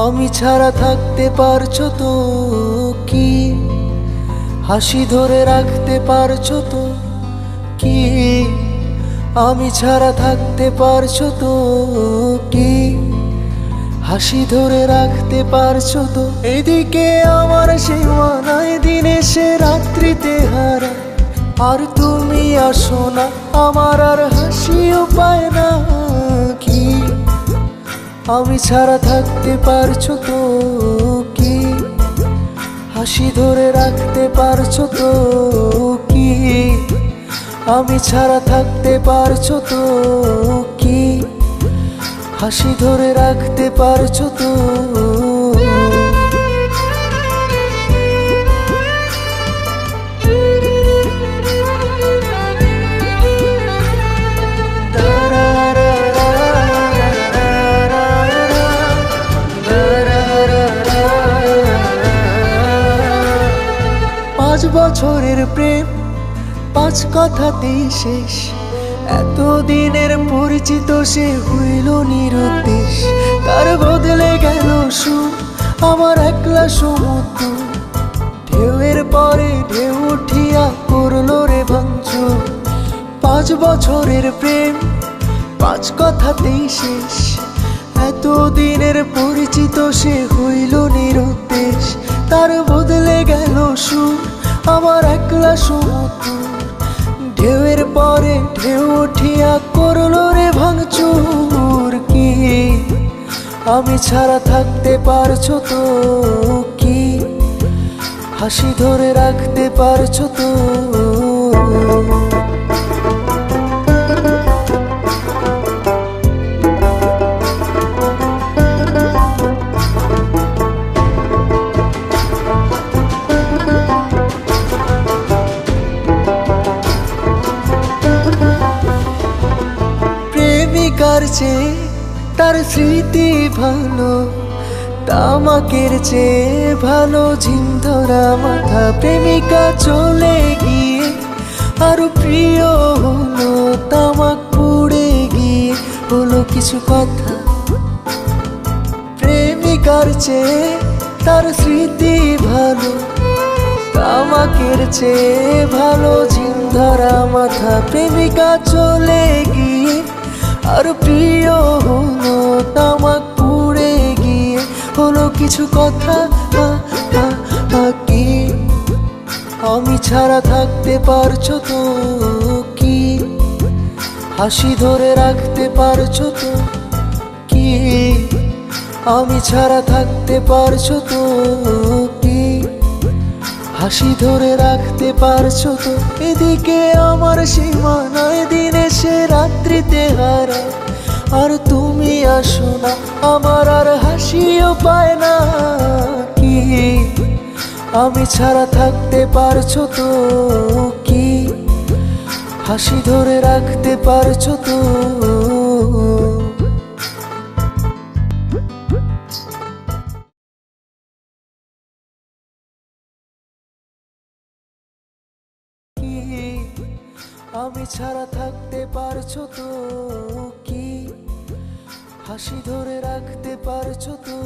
আমি ছাড়া থাকতে পারছো তো কি? হাসি ধরে রাখতে পারছো তো কি? আমি ছাড়া থাকতে পারছো তো কি? হাসি ধরে রাখতে পারছো তো? এদিকে আমার সীমানায় দিন এসে রাত্রিতে হারা, আর তুমি আসো না, আমার আর হাসিও পায় না কি? আমি ছাড়া থাকতে পারছো তো কি? হাসি ধরে রাখতে পারছো তো কি? আমি ছাড়া থাকতে পারছো তো কি? হাসি ধরে রাখতে পারছো তো? পাঁচ বছরের প্রেম পাঁচ কথাতেই শেষ, এতদিনের পরিচিত সে হইল নিরুদ্দেশ। তার বদলে গেল সুর আমার একলা সমুদ্র, ঢেউয়ের পরে ঢেউ উঠিয়া করলো রে ভাঙচুর। পাঁচ বছরের প্রেম পাঁচ কথাতেই শেষ, এতদিনের পরিচিত সে হইল নিরুদ্দেশ। তার বদলে গেল সুর আমার একলা সমুদ্র, ঢেউয়ের পরে ঢেউ উঠিয়া করলো রে ভাঙচুর। কি আমি ছাড়া থাকতে পারছো তো কি? হাসি ধরে রাখতে পারছো তো? প্রেমিকার চেয়ে তার স্মৃতি ভালো, তামাকের চেয়ে ভালো ঝিম ধরা মাথা। প্রেমিকা চলে গিয়ে আরো প্রিয় হলো, তামাক পুড়ে গিয়ে হলো কিছু কথা। প্রেমিকার চেয়ে তার স্মৃতি ভালো, তামাকের চেয়ে ভালো ঝিম ধরা মাথা। প্রেমিকা চলে গিয়ে আর প্রিয় হলো, তামাক পুড়ে গিয়ে হলো কিছু কথা। কি আমি ছাড়া থাকতে পারছো তো কি? হাসি ধরে রাখতে পারছো তো কি? আমি ছাড়া থাকতে পারছো তো কি? হাসি ধরে রাখতে পারছো তো? এদিকে আমার সীমানায় দিন এসে রাত্রিতে হারা, আর তুমি আসো না, আমার আর হাসিও পায় না কি? আমি ছাড়া থাকতে পারছো তো কি? হাসি ধরে রাখতে পারছো তো? আমি ছাড়া থাকতে পারছো তো কি? হাসি ধরে রাখতে পারছো তো?